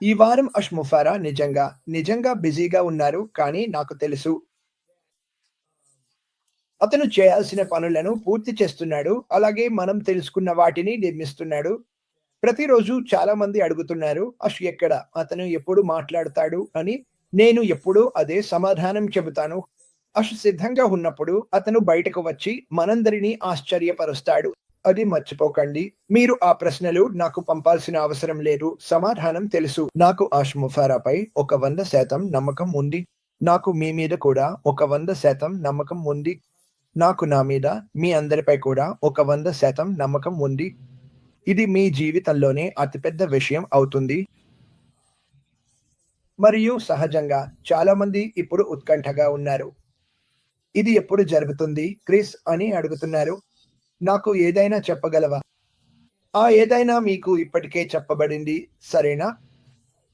ఈ వారం అష్ముఫారా నిజంగా బిజీగా ఉన్నారు కానీ నాకు తెలుసు. అతను చేయాల్సిన పనులను పూర్తి చేస్తున్నాడు. అలాగే మనం తెలుసుకున్న వాటిని నిర్మిస్తున్నాడు. ప్రతిరోజు చాలా మంది అడుగుతున్నారు, ఎక్కడ? అతను ఎప్పుడు మాట్లాడతాడు అని. నేను ఎప్పుడూ అదే సమాధానం చెబుతాను. సిద్ధంగా ఉన్నప్పుడు అతను బయటకు వచ్చి మనందరినీ ఆశ్చర్యపరుస్తాడు. అది మర్చిపోకండి. మీరు ఆ ప్రశ్నలు నాకు పంపాల్సిన అవసరం లేదు. సమాధానం తెలుసు. నాకు ముఫారాపై ఒక 100% నమ్మకం ఉంది. నాకు మీ మీద కూడా ఒక 100% నమ్మకం ఉంది. నాకు నా మీద, మీ అందరిపై కూడా ఒక 100% నమ్మకం ఉంది. ఇది మీ జీవితంలోనే అతిపెద్ద విషయం అవుతుంది. మరియు సహజంగా చాలామంది ఇప్పుడు ఉత్కంఠగా ఉన్నారు. ఇది ఎప్పుడు జరుగుతుంది క్రిస్ అని అడుగుతున్నారు. నాకు ఏదైనా చెప్పగలవా? ఏదైనా మీకు ఇప్పటికే చెప్పబడింది, సరేనా?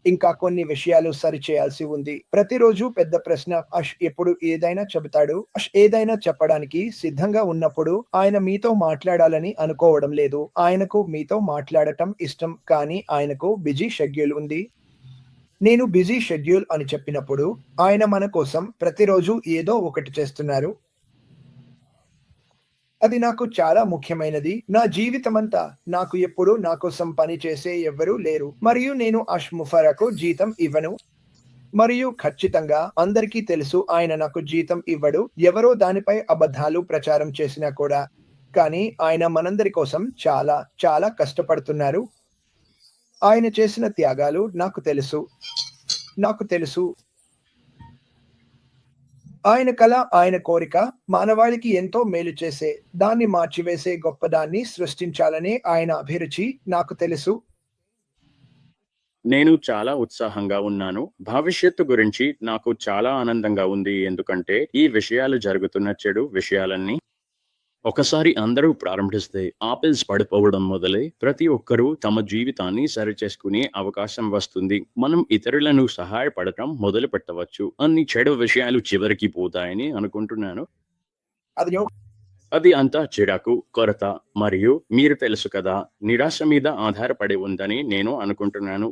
ఇంకా కొన్ని విషయాలు సరిచేయాల్సి ఉంది. ప్రతిరోజు పెద్ద ప్రశ్న. ఎప్పుడు ఏదైనా చెబుతాడు. ఏదైనా చెప్పడానికి సిద్ధంగా ఉన్నప్పుడు ఆయన మీతో మాట్లాడాలని అనుకోవడం లేదు. ఆయనకు మీతో మాట్లాడటం ఇష్టం, కానీ ఆయనకు బిజీ షెడ్యూల్ ఉంది. నేను బిజీ షెడ్యూల్ అని చెప్పినప్పుడు ఆయన మన కోసం ప్రతిరోజు ఏదో ఒకటి చేస్తున్నారు. అది నాకు చాలా ముఖ్యమైనది. నా జీవితమంతా నాకు ఎప్పుడు నా కోసం పని చేసే ఎవ్వరూ లేరు. మరియు నేను ముఫారాకు జీతం ఇవ్వను. మరియు ఖచ్చితంగా అందరికీ తెలుసు ఆయన నాకు జీతం ఇవ్వడు. ఎవరో దానిపై అబద్ధాలు ప్రచారం చేసినా కూడా. కానీ ఆయన మనందరి కోసం చాలా చాలా కష్టపడుతున్నారు. ఆయన చేసిన త్యాగాలు నాకు తెలుసు. నాకు తెలుసు. ఆయన కల, ఆయన కోరిక మానవాళికి ఎంతో మేలు చేసే, దాన్ని మార్చివేసే గొప్పదాన్ని సృష్టించాలనే ఆయన అభిరుచి నాకు తెలుసు. నేను చాలా ఉత్సాహంగా ఉన్నాను. భవిష్యత్తు గురించి నాకు చాలా ఆనందంగా ఉంది. ఎందుకంటే ఈ విషయాలు జరుగుతున్న చెడు విషయాలన్నీ ఒకసారి అందరూ ప్రారంభిస్తే ఆపిల్స్ పడిపోవడం మొదలై ప్రతి ఒక్కరూ తమ జీవితాన్ని సరిచేసుకునే అవకాశం వస్తుంది. మనం ఇతరులను సహాయపడటం మొదలు పెట్టవచ్చు. అన్ని చెడు విషయాలు చివరికి పోతాయని అనుకుంటున్నాను. అది అంతా చిరాకు, కొరత మరియు మీరు తెలుసు కదా, నిరాశ మీద ఆధారపడి ఉందని నేను అనుకుంటున్నాను.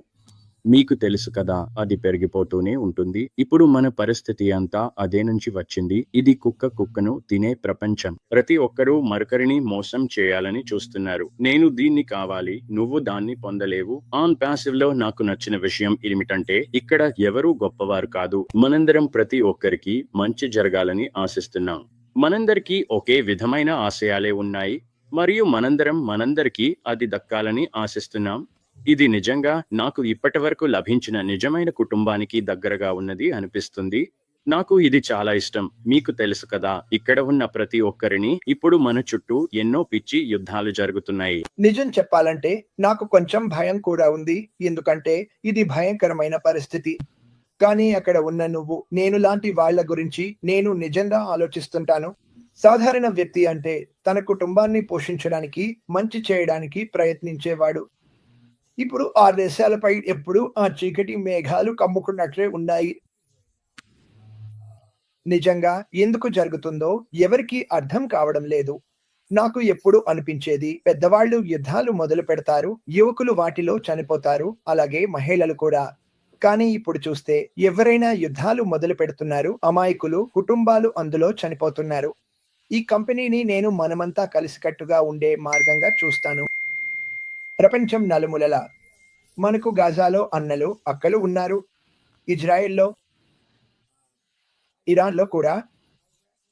మీకు తెలుసు కదా, అది పెరిగిపోతూనే ఉంటుంది. ఇప్పుడు మన పరిస్థితి అంతా అదే నుంచి వచ్చింది. ఇది కుక్కను తినే ప్రపంచం. ప్రతి ఒక్కరూ మరొకరిని మోసం చేయాలని చూస్తున్నారు. నేను దీన్ని కావాలి, నువ్వు దాన్ని పొందలేవు. ఆన్ ప్యాసివ్ లో నాకు నచ్చిన విషయం ఏమిటంటే, ఇక్కడ ఎవరూ గొప్పవారు కాదు. మనందరం ప్రతి ఒక్కరికి మంచి జరగాలని ఆశిస్తున్నాం. మనందరికీ ఒకే విధమైన ఆశయాలే ఉన్నాయి మరియు మనందరికీ అది దక్కాలని ఆశిస్తున్నాం. ఇది నిజంగా నాకు ఇప్పటి వరకు లభించిన నిజమైన కుటుంబానికి దగ్గరగా ఉన్నది అనిపిస్తుంది. నాకు ఇది చాలా ఇష్టం. మీకు తెలుసు కదా, ఇక్కడ ఉన్న ప్రతి ఒక్కరిని ఇప్పుడు మన చుట్టూ ఎన్నో పిచ్చి యుద్ధాలు జరుగుతున్నాయి. నిజం చెప్పాలంటే నాకు కొంచెం భయం కూడా ఉంది. ఎందుకంటే ఇది భయంకరమైన పరిస్థితి. కానీ అక్కడ ఉన్న నువ్వు, నేను లాంటి వాళ్ళ గురించి నేను నిజంగా ఆలోచిస్తుంటాను. సాధారణ వ్యక్తి అంటే తన కుటుంబాన్ని పోషించడానికి, మంచి చేయడానికి ప్రయత్నించేవాడు. ఇప్పుడు ఆ దేశాలపై ఎప్పుడు ఆ చీకటి మేఘాలు కమ్ముకున్నట్లే ఉన్నాయి. నిజంగా ఎందుకు జరుగుతుందో ఎవరికీ అర్థం కావడం లేదు. నాకు ఎప్పుడు అనిపించేది, పెద్దవాళ్ళు యుద్ధాలు మొదలు పెడతారు, యువకులు వాటిలో చనిపోతారు, అలాగే మహిళలు కూడా. కానీ ఇప్పుడు చూస్తే ఎవరైనా యుద్ధాలు మొదలు పెడుతున్నారు, అమాయకులు, కుటుంబాలు అందులో చనిపోతున్నారు. ఈ కంపెనీని నేను మనమంతా కలిసికట్టుగా ఉండే మార్గంగా చూస్తాను. ప్రపంచం నలుమూలల మనకు గాజాలో అన్నలు, అక్కలు ఉన్నారు. ఇజ్రాయెల్లో, ఇరాన్లో కూడా.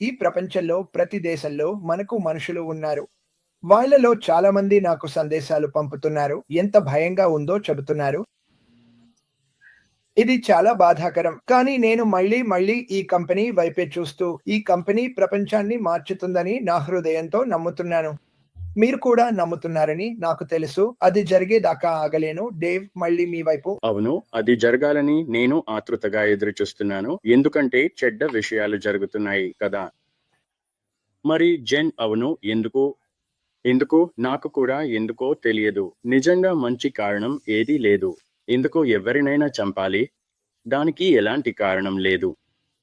ఈ ప్రపంచంలో ప్రతి దేశంలో మనకు మనుషులు ఉన్నారు. వాళ్ళలో చాలా మంది నాకు సందేశాలు పంపుతున్నారు. ఎంత భయంగా ఉందో చెబుతున్నారు. ఇది చాలా బాధాకరం. కానీ నేను మళ్ళీ ఈ కంపెనీ వైపే చూస్తూ, ఈ కంపెనీ ప్రపంచాన్ని మార్చుతుందని నా హృదయంతో నమ్ముతున్నాను. మీరు కూడా నమ్ముతున్నారని నాకు తెలుసు. అది జరిగేదాకా ఆగలేను. డేవ్, మళ్ళీ మీ వైపు. అవును, అది జరగాలని నేను ఆతృతగా ఎదురుచూస్తున్నాను. ఎందుకంటే చెడ్డ విషయాలు జరుగుతున్నాయి కదా. మరి జెన్, అవును, ఎందుకు నాకు కూడా ఎందుకో తెలియదు. నిజంగా మంచి కారణం ఏదీ లేదు. ఎందుకు ఎవరినైనా చంపాలి? దానికి ఎలాంటి కారణం లేదు.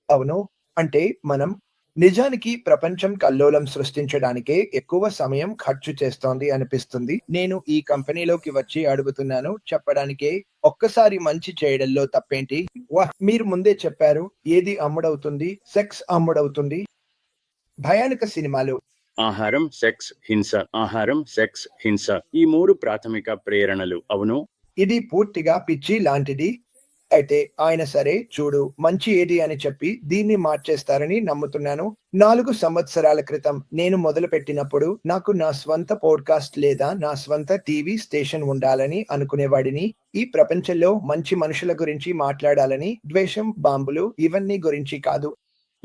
అవును, అంటే మనం నిజానికి ప్రపంచం కల్లోలం సృష్టించడానికే ఎక్కువ సమయం ఖర్చు చేస్తోంది అనిపిస్తుంది. నేను ఈ కంపెనీలోకి వచ్చి అడుగుతున్నాను చెప్పడానికే. ఒక్కసారి మంచి చేయడంలో తప్పేంటి? వాహ్! మీరు ముందే చెప్పారు. ఏది అమ్ముడవుతుంది? సెక్స్ అమ్ముడవుతుంది. భయానక సినిమాలు. ఆహారం, సెక్స్, హింస. ఆహారం, సెక్స్, హింస. ఈ 3 ప్రాథమిక ప్రేరణలు. అవును. ఇది పూర్తిగా పిచ్చి లాంటిది. అయితే ఆయన సరే చూడు మంచి ఏది అని చెప్పి దీన్ని మార్చేస్తారని నమ్ముతున్నాను. 4 సంవత్సరాల క్రితం నేను మొదలుపెట్టినప్పుడు నాకు నా స్వంత పోడ్కాస్ట్ లేదా నా స్వంత టీవీ స్టేషన్ ఉండాలని అనుకునేవాడిని. ఈ ప్రపంచంలో మంచి మనుషుల గురించి మాట్లాడాలని. ద్వేషం, బాంబులు ఇవన్నీ గురించి కాదు.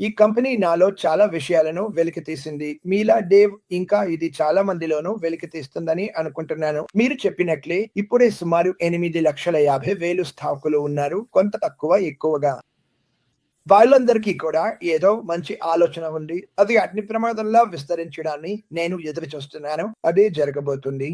ఈ కంపెనీ నాలో చాలా విషయాలను వెలికితీసింది. మీలా డేవ్ ఇంకా ఇది చాలా మందిలోనూ వెలికితీస్తుందని అనుకుంటున్నాను. మీరు చెప్పినట్లే ఇప్పుడే సుమారు 8,50,000 స్థాకులు ఉన్నారు. కొంత తక్కువ ఎక్కువగా. వాళ్ళందరికీ కూడా ఏదో మంచి ఆలోచన ఉంది. అది అగ్ని ప్రమాదంలా విస్తరించడాన్ని నేను ఎదురు చూస్తున్నాను. అదే జరగబోతుంది.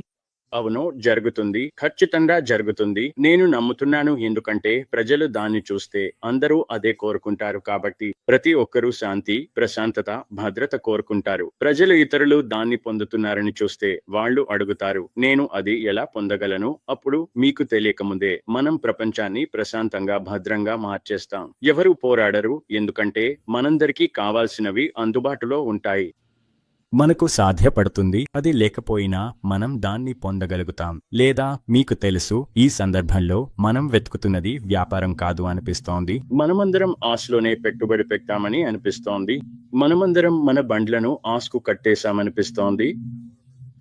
అవును, జరుగుతుంది. ఖచ్చితంగా జరుగుతుంది. నేను నమ్ముతున్నాను. ఎందుకంటే ప్రజలు దాన్ని చూస్తే అందరూ అదే కోరుకుంటారు కాబట్టి. ప్రతి ఒక్కరూ శాంతి, ప్రశాంతత, భద్రత కోరుకుంటారు. ప్రజలు ఇతరులు దాన్ని పొందుతున్నారని చూస్తే వాళ్ళు అడుగుతారు, నేను అది ఎలా పొందగలను? అప్పుడు మీకు తెలియకముందే మనం ప్రపంచాన్ని ప్రశాంతంగా, భద్రంగా మార్చేస్తాం. ఎవరు పోరాడరు, ఎందుకంటే మనందరికీ కావాల్సినవి అందుబాటులో ఉంటాయి. మనకు సాధ్యపడుతుంది. అది లేకపోయినా మనం దాన్ని పొందగలుగుతాం. లేదా మీకు తెలుసు, ఈ సందర్భంలో మనం వెతుకుతున్నది వ్యాపారం కాదు అనిపిస్తోంది. మనమందరం ఆస్లోనే పెట్టుబడి పెట్టామని అనిపిస్తోంది. మనమందరం మన బండ్లను ఆస్కు కట్టేశామనిపిస్తోంది.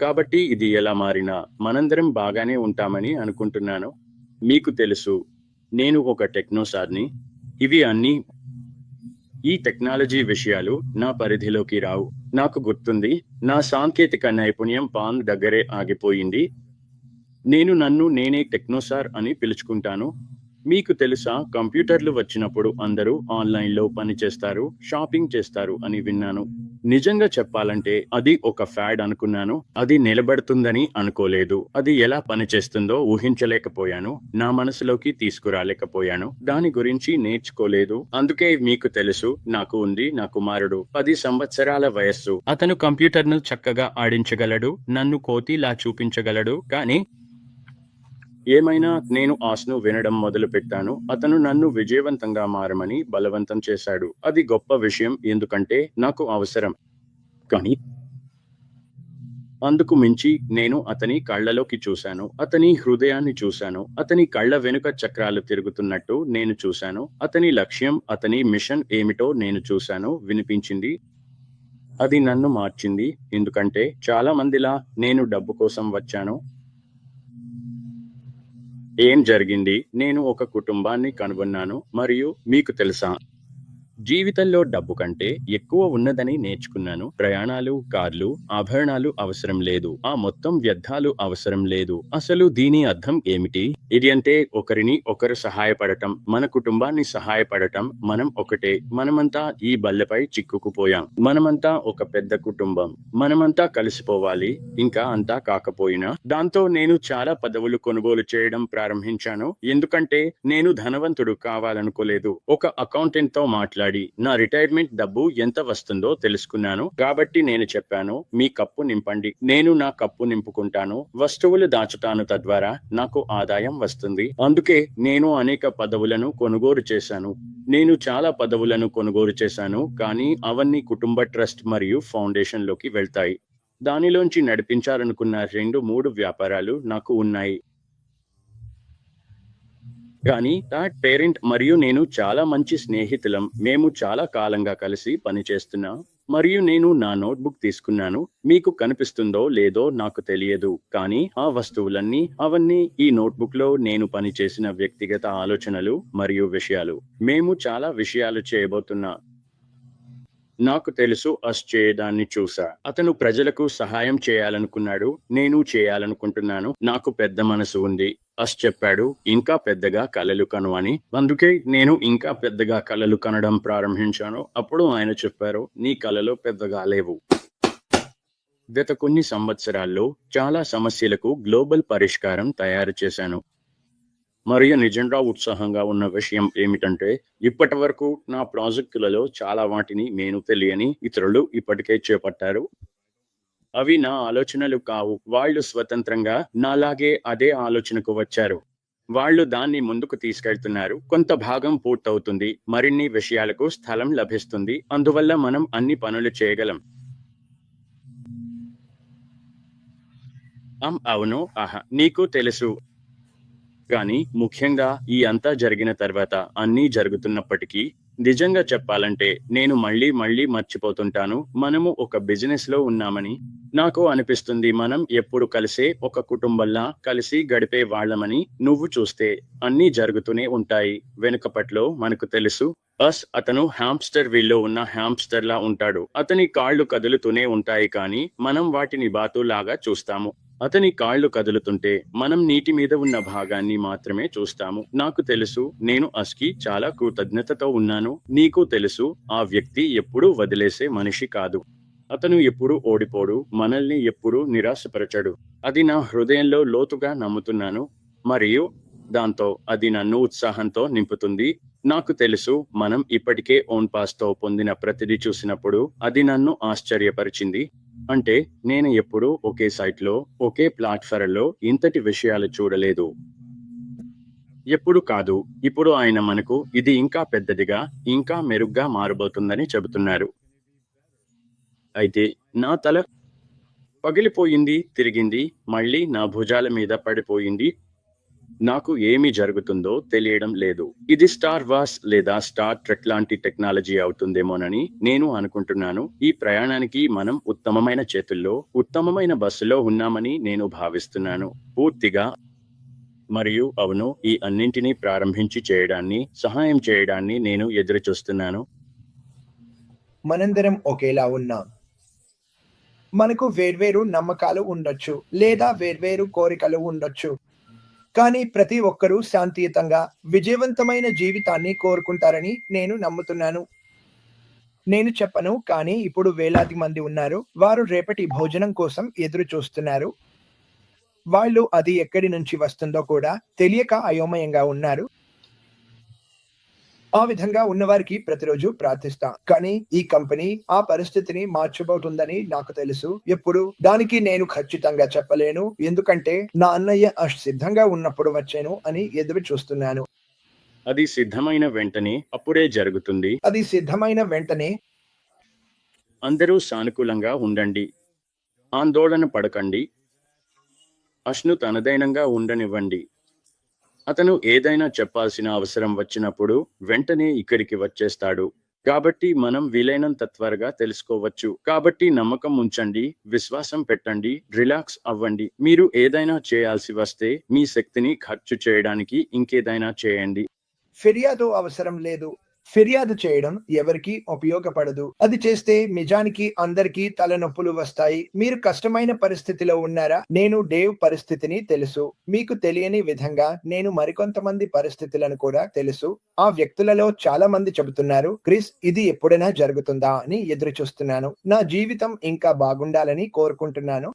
కాబట్టి ఇది ఎలా మారినా మనందరం బాగానే ఉంటామని అనుకుంటున్నాను. మీకు తెలుసు, నేను ఒక టెక్నోసార్ని. ఇవి అన్నీ ఈ టెక్నాలజీ విషయాలు నా పరిధిలోకి రావు. నాకు గుర్తుంది, నా సాంకేతిక నైపుణ్యం పాన్ దగ్గరే ఆగిపోయింది. నేను నన్ను నేనే టెక్నోసార్ అని పిలుచుకుంటాను. మీకు తెలుసా, కంప్యూటర్లు వచ్చినప్పుడు అందరూ ఆన్లైన్లో పని చేస్తారు, షాపింగ్ చేస్తారు అని విన్నాను. నిజంగా చెప్పాలంటే అది ఒక ఫ్యాడ్ అనుకున్నాను. అది నిలబడుతుందని అనుకోలేదు. అది ఎలా పనిచేస్తుందో ఊహించలేకపోయాను. నా మనసులోకి తీసుకురాలేకపోయాను. దాని గురించి నేర్చుకోలేదు. అందుకే మీకు తెలుసు, నాకు ఉంది నా కుమారుడు 10 సంవత్సరాల వయస్సు. అతను కంప్యూటర్ను చక్కగా ఆడించగలడు, నన్ను కోతిలా చూపించగలడు. కానీ ఏమైనా నేను ఆస్ను వినడం మొదలు పెట్టాను. అతను నన్ను విజయవంతంగా మారమని బలవంతం చేశాడు. అది గొప్ప విషయం, ఎందుకంటే నాకు అవసరం. కానీ అందుకు మించి నేను అతని కళ్ళలోకి చూశాను. అతని హృదయాన్ని చూశాను. అతని కళ్ళ వెనుక చక్రాలు తిరుగుతున్నట్టు నేను చూశాను. అతని లక్ష్యం, అతని మిషన్ ఏమిటో నేను చూశాను, వినిపించింది. అది నన్ను మార్చింది. ఎందుకంటే చాలా మందిలా నేను డబ్బు కోసం వచ్చాను. ఏం జరిగింది? నేను ఒక కుటుంబాన్ని కనుగొన్నాను. మరియు మీకు తెలుసా, జీవితంలో డబ్బు కంటే ఎక్కువ ఉన్నదని నేర్చుకున్నాను. ప్రయాణాలు, కార్లు, ఆభరణాలు అవసరం లేదు. ఆ మొత్తం వ్యర్థాలు అవసరం లేదు. అసలు దీని అర్థం ఏమిటి? ఇది అంటే ఒకరిని ఒకరు సహాయపడటం, మన కుటుంబాన్ని సహాయపడటం. మనం ఒకటే. మనమంతా ఈ బల్లెపై చిక్కుకుపోయాం. మనమంతా ఒక పెద్ద కుటుంబం. మనమంతా కలిసిపోవాలి. ఇంకా అంతా కాకపోయినా. దాంతో నేను చాలా పదవులు కొనుగోలు చేయడం ప్రారంభించాను. ఎందుకంటే నేను ధనవంతుడు కావాలనుకోలేదు. ఒక అకౌంటెంట్ తో మాట్లాడి నా రిటైర్మెంట్ డబ్బు ఎంత వస్తుందో తెలుసుకున్నాను. కాబట్టి నేను చెప్పాను, మీ కప్పు నింపండి. నేను నా కప్పు నింపుకుంటాను. వస్తువులు దాచుతాను, తద్వారా నాకు ఆదాయం వస్తుంది. అందుకే నేను అనేక పదవులను కొనుగోలు చేశాను. నేను చాలా పదవులను కొనుగోలు చేశాను, కానీ అవన్నీ కుటుంబ ట్రస్ట్ మరియు ఫౌండేషన్ లోకి వెళ్తాయి. దానిలోంచి నడిపించాలనుకున్న 2-3 వ్యాపారాలు నాకు ఉన్నాయి. కానీ థర్డ్ పేరెంట్ మరియు నేను చాలా మంచి స్నేహితులం. మేము చాలా కాలంగా కలిసి పనిచేస్తున్నాం. మరియు నేను నా నోట్బుక్ తీసుకున్నాను. మీకు కనిపిస్తుందో లేదో నాకు తెలియదు, కానీ ఆ వస్తువులన్నీ, అవన్నీ ఈ నోట్బుక్ లో నేను పనిచేసిన వ్యక్తిగత ఆలోచనలు మరియు విషయాలు. మేము చాలా విషయాలు చేయబోతున్నా. నాకు తెలుసు, చేయడాన్ని చూసా. అతను ప్రజలకు సహాయం చేయాలనుకున్నాడు. నేను చేయాలనుకుంటున్నాను. నాకు పెద్ద మనసు ఉంది. చెప్పాడు, ఇంకా పెద్దగా కలలు కను అని. అందుకే నేను ఇంకా పెద్దగా కలలు కనడం ప్రారంభించాను. అప్పుడు ఆయన చెప్పారు, నీ కలలు పెద్దగా లేవు. గత కొన్ని సంవత్సరాల్లో చాలా సమస్యలకు గ్లోబల్ పరిష్కారం తయారు చేశాను. మరియు నిజంగా ఉత్సాహంగా ఉన్న విషయం ఏమిటంటే ఇప్పటి వరకు నా ప్రాజెక్టులలో చాలా వాటిని నేను తెలియని ఇతరులు ఇప్పటికే చేపట్టారు. అవి నా ఆలోచనలు కావు. వాళ్ళు స్వతంత్రంగా నాలాగే అదే ఆలోచనకు వచ్చారు. వాళ్ళు దాన్ని ముందుకు తీసుకెళ్తున్నారు. కొంత భాగం పూర్తవుతుంది. మరిన్ని విషయాలకు స్థలం లభిస్తుంది. అందువల్ల మనం అన్ని పనులు చేయగలం. అవును. ఆహా! నీకు తెలుసు. కానీ ముఖ్యంగా ఈ అంతా జరిగిన తర్వాత అన్నీ జరుగుతున్నప్పటికీ నిజంగా చెప్పాలంటే నేను మళ్ళీ మర్చిపోతుంటాను. మనము ఒక బిజినెస్ లో ఉన్నామని. నాకు అనిపిస్తుంది మనం ఎప్పుడు కలిసే ఒక కుటుంబంలా కలిసి గడిపే వాళ్ళమని. నువ్వు చూస్తే అన్నీ జరుగుతూనే ఉంటాయి. వెనుకపట్లో మనకు తెలుసు. అతను హ్యామ్స్టర్ వీల్లో ఉన్న హ్యామ్స్టర్ లా ఉంటాడు. అతని కాళ్ళు కదులుతూనే ఉంటాయి కానీ మనం వాటిని బాతులాగా చూస్తాము. అతని కాళ్ళు కదులుతుంటే మనం నీటి మీద ఉన్న భాగాన్ని మాత్రమే చూస్తాము. నాకు తెలుసు, నేను అస్కి చాలా కృతజ్ఞతతో ఉన్నాను. నీకు తెలుసు, ఆ వ్యక్తి ఎప్పుడూ వదిలేసే మనిషి కాదు. అతను ఎప్పుడూ ఓడిపోడు, మనల్ని ఎప్పుడూ నిరాశపరచడు. అది నా హృదయంలో లోతుగా నమ్ముతున్నాను. మరియు దాంతో అది నన్ను ఉత్సాహంతో నింపుతుంది. నాకు తెలుసు, మనం ఇప్పటికే ఓన్ పాస్తో పొందిన ప్రతిదీ చూసినప్పుడు అది నన్ను ఆశ్చర్యపరిచింది. అంటే నేను ఎప్పుడూ ఒకే సైట్లో, ఒకే ప్లాట్ఫారంలో ఇంతటి విషయాలు చూడలేదు. ఎప్పుడు కాదు. ఇప్పుడు ఆయన మనకు ఇది ఇంకా పెద్దదిగా, ఇంకా మెరుగ్గా మారబోతుందని చెబుతున్నారు. అయితే నా తల పగిలిపోయింది, తిరిగింది, మళ్ళీ నా భుజాల మీద పడిపోయింది. నాకు ఏమి జరుగుతుందో తెలియడం లేదు. ఇది స్టార్ వార్స్ లేదా స్టార్ ట్రెక్ లాంటి టెక్నాలజీ అవుతుందేమోనని నేను అనుకుంటున్నాను. ఈ ప్రయాణానికి మనం ఉత్తమమైన చేతుల్లో, ఉత్తమమైన బస్సులో ఉన్నామని నేను భావిస్తున్నాను. పూర్తిగా. మరియు అవును, ఈ అన్నింటినీ ప్రారంభించి సహాయం చేయడాన్ని నేను ఎదురుచూస్తున్నాను. మనందరం ఒకేలా ఉన్నాం. మనకు వేర్వేరు నమ్మకాలు ఉండొచ్చు, లేదా వేర్వేరు కోరికలు ఉండొచ్చు. కానీ ప్రతి ఒక్కరూ శాంతియుతంగా విజయవంతమైన జీవితాన్ని కోరుకుంటారని నేను నమ్ముతున్నాను. నేను చెప్పను, కానీ ఇప్పుడు వేలాది మంది ఉన్నారు. వారు రేపటి భోజనం కోసం ఎదురు చూస్తున్నారు. వాళ్ళు అది ఎక్కడి నుంచి వస్తుందో కూడా తెలియక అయోమయంగా ఉన్నారు. ఆ విధంగా ఉన్నవారికి ప్రతిరోజు ప్రార్థిస్తా. కానీ ఈ కంపెనీ ఆ పరిస్థితిని మార్చబోతుందని నాకు తెలుసు. ఎప్పుడు దానికి నేను ఖచ్చితంగా చెప్పలేను. ఎందుకంటే నా అన్నయ్య సిద్ధంగా ఉన్నప్పుడు వచ్చాను అని ఎదురు చూస్తున్నాను. అది సిద్ధమైన వెంటనే అప్పుడే జరుగుతుంది. అది సిద్ధమైన వెంటనే. అందరూ సానుకూలంగా ఉండండి. ఆందోళన పడకండి. అష్ను తనదైనంగా ఉండనివ్వండి. అతను ఏదైనా చెప్పాల్సిన అవసరం వచ్చినప్పుడు వెంటనే ఇక్కడికి వచ్చేస్తాడు. కాబట్టి మనం వీలైనంత త్వరగా తెలుసుకోవచ్చు. కాబట్టి నమ్మకం ఉంచండి, విశ్వాసం పెట్టండి, రిలాక్స్ అవ్వండి. మీరు ఏదైనా చేయాల్సి వస్తే మీ శక్తిని ఖర్చు చేయడానికి ఇంకేదైనా చేయండి. ఫిర్యాదు అవసరం లేదు. ఫిర్యాదు చేయడం ఎవరికీ ఉపయోగపడదు. అది చేస్తే నిజానికి అందరికీ తలనొప్పులు వస్తాయి. మీరు కష్టమైన పరిస్థితిలో ఉన్నారా? నేను డేవ్ పరిస్థితిని తెలుసు. మీకు తెలియని విధంగా నేను మరికొంతమంది పరిస్థితులను కూడా తెలుసు. ఆ వ్యక్తులలో చాలా మంది చెబుతున్నారు, క్రిస్ ఇది ఎప్పుడైనా జరుగుతుందా అని ఎదురు చూస్తున్నాను. నా జీవితం ఇంకా బాగుండాలని కోరుకుంటున్నాను.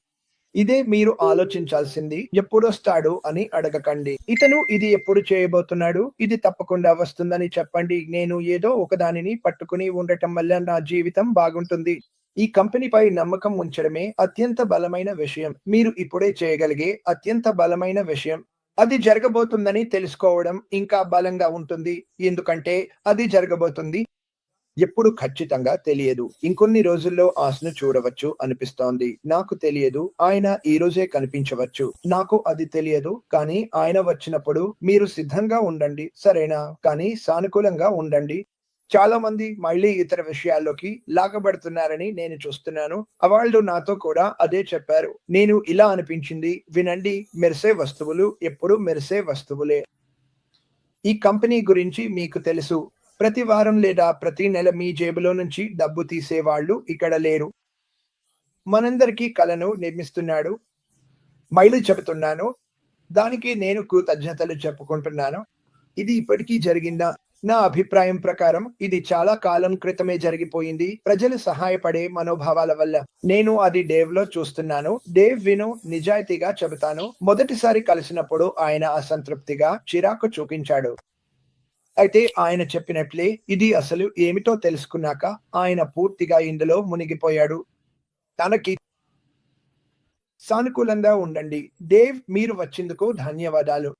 ఇదే మీరు ఆలోచించాల్సింది. ఎప్పుడొస్తాడు అని అడగకండి. ఇతను ఇది ఎప్పుడు చేయబోతున్నాడు, ఇది తప్పకుండా వస్తుందని చెప్పండి. నేను ఏదో ఒకదానిని పట్టుకుని ఉండటం వల్ల నా జీవితం బాగుంటుంది. ఈ కంపెనీపై నమ్మకం ఉంచడమే అత్యంత బలమైన విషయం. మీరు ఇప్పుడే చేయగలిగే అత్యంత బలమైన విషయం. అది జరగబోతుందని తెలుసుకోవడం ఇంకా బలంగా ఉంటుంది. ఎందుకంటే అది జరగబోతుంది. ఎప్పుడు ఖచ్చితంగా తెలియదు. ఇంకొన్ని రోజుల్లో ఆశను చూడవచ్చు అనిపిస్తోంది. నాకు తెలియదు, ఆయన ఈ రోజే కనిపించవచ్చు. నాకు అది తెలియదు, కానీ ఆయన వచ్చినప్పుడు మీరు సిద్ధంగా ఉండండి, సరేనా? కానీ సానుకూలంగా ఉండండి. చాలా మంది మళ్ళీ ఇతర విషయాల్లోకి లాగబడుతున్నారని నేను చూస్తున్నాను. వాళ్ళు నాతో కూడా అదే చెప్పారు. నేను ఇలా అనిపించింది, వినండి, మెరిసే వస్తువులు ఎప్పుడు మెరిసే వస్తువులే. ఈ కంపెనీ గురించి మీకు తెలుసు. ప్రతి వారం లేదా ప్రతి నెల మీ జేబులో నుంచి డబ్బు తీసేవాళ్ళు ఇక్కడ లేరు. మనందరికీ కలను నిర్మిస్తున్నాడు. మళ్ళీ చెబుతున్నాను, దానికి నేను కృతజ్ఞతలు చెప్పుకుంటున్నాను. ఇది ఇప్పటికీ జరిగిందా? నా అభిప్రాయం ప్రకారం ఇది చాలా కాలం క్రితమే జరిగిపోయింది. ప్రజలు సహాయపడే మనోభావాల వల్ల. నేను అది డేవ్ లో చూస్తున్నాను. డేవ్ విను, నిజాయితీగా చెబుతాను. మొదటిసారి కలిసినప్పుడు ఆయన అసంతృప్తిగా, చిరాకు చూపించాడు. అయితే ఆయన చెప్పినట్లే ఇది అసలు ఏమిటో తెలుసుకున్నాక ఆయన పూర్తిగా ఇందులో మునిగిపోయాడు. తనకి సానుకూలంగా ఉండండి. డేవ్, మీరు వచ్చిందుకు ధన్యవాదాలు.